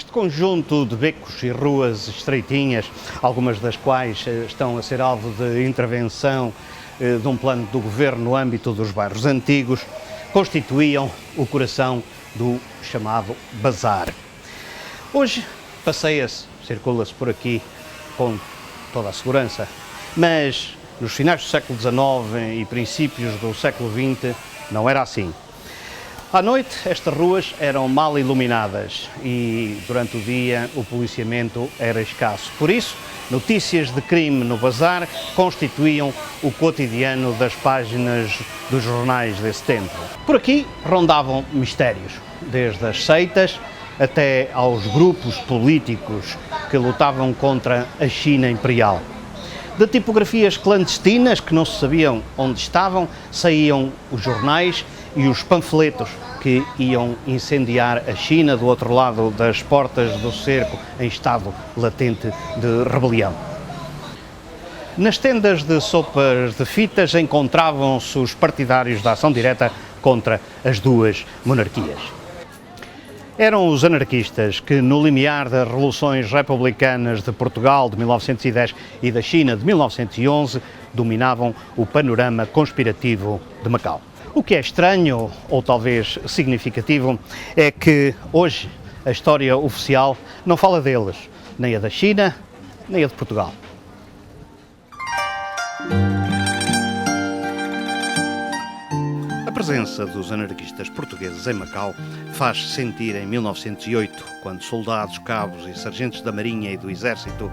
Este conjunto de becos e ruas estreitinhas, algumas das quais estão a ser alvo de intervenção de um plano do governo no âmbito dos bairros antigos, constituíam o coração do chamado Bazar. Hoje passeia-se, circula-se por aqui com toda a segurança, mas nos finais do século XIX e princípios do século XX não era assim. À noite, estas ruas eram mal iluminadas e, durante o dia, o policiamento era escasso. Por isso, notícias de crime no Bazar constituíam o cotidiano das páginas dos jornais desse tempo. Por aqui rondavam mistérios, desde as seitas até aos grupos políticos que lutavam contra a China imperial. De tipografias clandestinas que não se sabiam onde estavam, saíam os jornais e os panfletos que iam incendiar a China do outro lado das portas do cerco em estado latente de rebelião. Nas tendas de sopas de fitas encontravam-se os partidários da ação direta contra as duas monarquias. Eram os anarquistas que, no limiar das revoluções republicanas de Portugal de 1910 e da China de 1911, dominavam o panorama conspirativo de Macau. O que é estranho, ou talvez significativo, é que hoje a história oficial não fala deles, nem a da China, nem a de Portugal. A presença dos anarquistas portugueses em Macau faz-se sentir em 1908, quando soldados, cabos e sargentos da Marinha e do Exército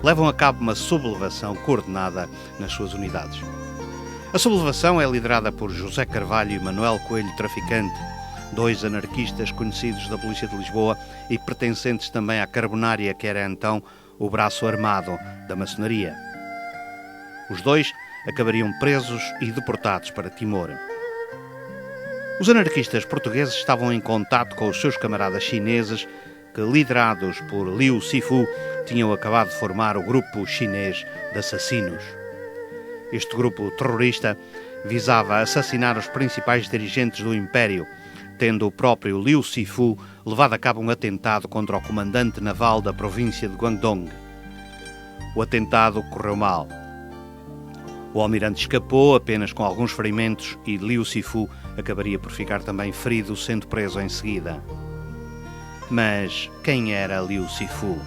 levam a cabo uma sublevação coordenada nas suas unidades. A sublevação é liderada por José Carvalho e Manuel Coelho Traficante, dois anarquistas conhecidos da Polícia de Lisboa e pertencentes também à Carbonária, que era então o braço armado da maçonaria. Os dois acabariam presos e deportados para Timor. Os anarquistas portugueses estavam em contato com os seus camaradas chineses que, liderados por Liu Sifu, tinham acabado de formar o grupo chinês de assassinos. Este grupo terrorista visava assassinar os principais dirigentes do Império, tendo o próprio Liu Sifu levado a cabo um atentado contra o comandante naval da província de Guangdong. O atentado correu mal. O almirante escapou apenas com alguns ferimentos e Liu Sifu acabaria por ficar também ferido, sendo preso em seguida. Mas quem era Liu Sifu?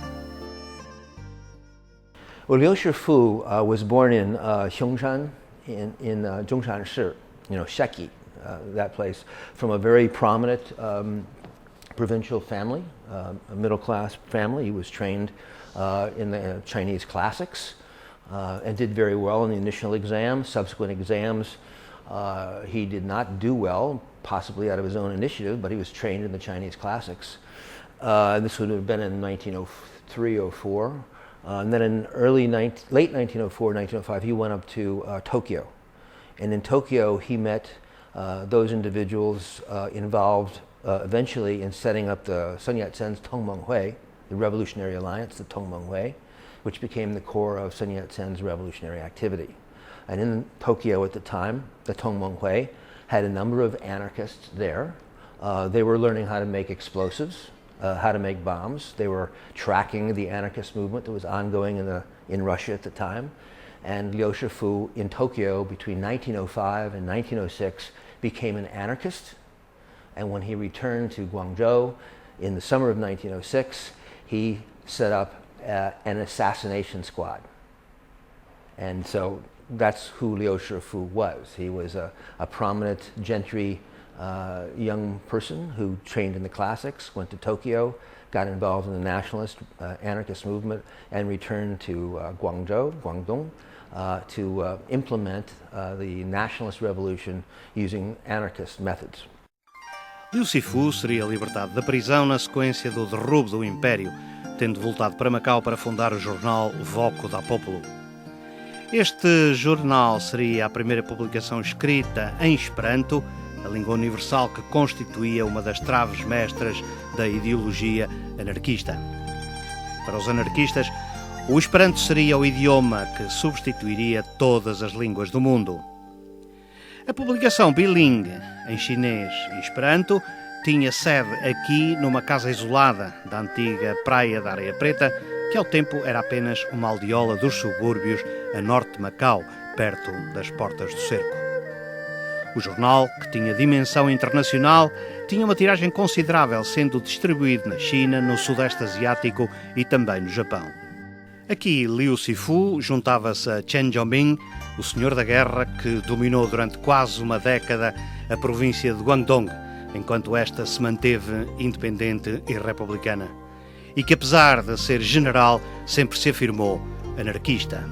Well, Liu Shifu was born in Xiongsan, in Zhongshan-shi, Sheki, that place, from a very prominent provincial family, a middle-class family. He was trained in the Chinese classics and did very well in the initial exams. Subsequent exams, he did not do well, possibly out of his own initiative, but he was trained in the Chinese classics. This would have been in 1903-04. And then in late 1904, 1905, he went up to Tokyo. And in Tokyo, he met those individuals involved eventually in setting up the Sun Yat-sen's Tongmenghui, the Revolutionary Alliance, the Tongmenghui, which became the core of Sun Yat-sen's revolutionary activity. And in Tokyo at the time, the Tongmenghui had a number of anarchists there. They were learning how to make explosives, how to make bombs. They were tracking the anarchist movement that was ongoing in Russia at the time. And Liu Shifu in Tokyo between 1905 and 1906 became an anarchist. And when he returned to Guangzhou in the summer of 1906, he set up an assassination squad. And so that's who Liu Shifu was. He was a prominent gentry young person who trained in the classics, went to Tokyo, got involved in the nationalist anarchist movement, and returned to Guangdong, to implement the nationalist revolution using anarchist methods. Liu Sifu seria libertado da prisão na sequência do derrubo do Império, tendo voltado para Macau para fundar o jornal Voco da Popolo. Este jornal seria a primeira publicação escrita em Esperanto, a língua universal que constituía uma das traves mestras da ideologia anarquista. Para os anarquistas, o Esperanto seria o idioma que substituiria todas as línguas do mundo. A publicação bilingue em chinês e Esperanto tinha sede aqui numa casa isolada da antiga praia da Areia Preta, que ao tempo era apenas uma aldeola dos subúrbios a norte de Macau, perto das portas do cerco. O jornal, que tinha dimensão internacional, tinha uma tiragem considerável, sendo distribuído na China, no Sudeste Asiático e também no Japão. Aqui, Liu Sifu juntava-se a Chen Jiabing, o senhor da guerra que dominou durante quase uma década a província de Guangdong, enquanto esta se manteve independente e republicana, e que, apesar de ser general, sempre se afirmou anarquista.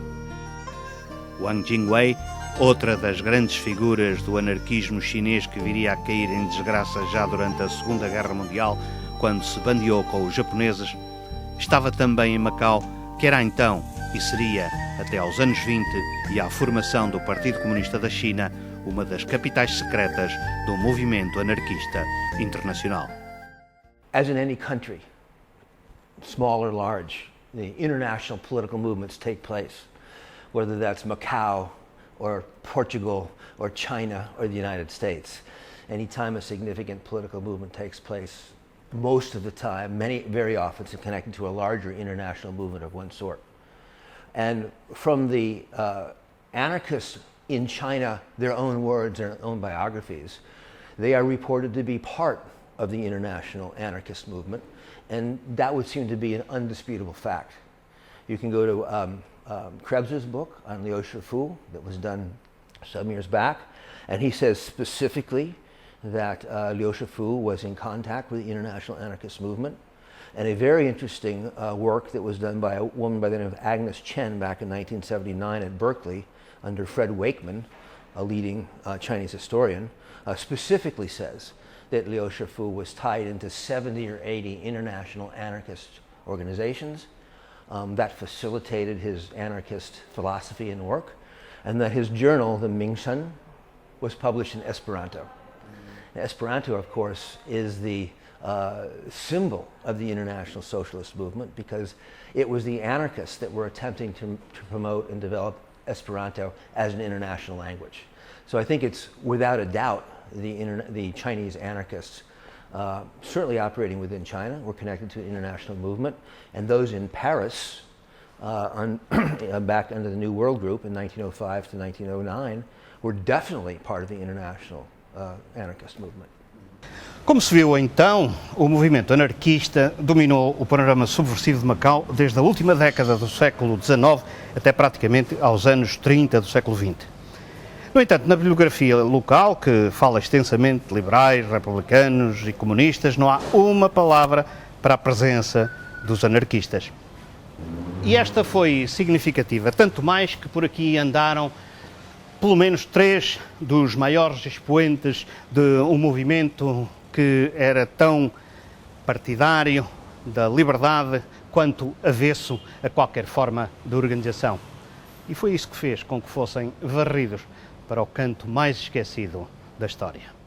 Wang Jingwei, outra das grandes figuras do anarquismo chinês que viria a cair em desgraça já durante a Segunda Guerra Mundial, quando se bandeou com os japoneses, estava também em Macau, que era então e seria, até aos anos 20 e à formação do Partido Comunista da China, uma das capitais secretas do movimento anarquista internacional. As in any country, small or large, the international political movements take place, whether that's Macau or Portugal or China or the United States. Anytime a significant political movement takes place, most of the time, very often, it's connected to a larger international movement of one sort. And from the anarchists in China, their own words, their own biographies, they are reported to be part of the international anarchist movement, and that would seem to be an undisputable fact. You can go to Krebs's book on Liu Shifu that was done some years back, and he says specifically that Liu Shifu was in contact with the international anarchist movement. And a very interesting work that was done by a woman by the name of Agnes Chen back in 1979 at Berkeley under Fred Wakeman, a leading Chinese historian, specifically says that Liu Shifu was tied into 70 or 80 international anarchist organizations that facilitated his anarchist philosophy and work, and that his journal, the Mingshun, was published in Esperanto. Esperanto, of course, is the symbol of the international socialist movement because it was the anarchists that were attempting to promote and develop Esperanto as an international language. So I think it's without a doubt the Chinese anarchists certainly operating within China were connected to the international movement, and those in Paris back under the New World Group in 1905 to 1909 were definitely part of the international anarchist movement. Como se viu então, o movimento anarquista dominou o panorama subversivo de Macau desde a última década do século XIX até praticamente aos anos 30 do século XX. No entanto, na bibliografia local, que fala extensamente de liberais, republicanos e comunistas, não há uma palavra para a presença dos anarquistas. E esta foi significativa, tanto mais que por aqui andaram pelo menos 3 dos maiores expoentes de um movimento que era tão partidário da liberdade quanto avesso a qualquer forma de organização. E foi isso que fez com que fossem varridos para o canto mais esquecido da história.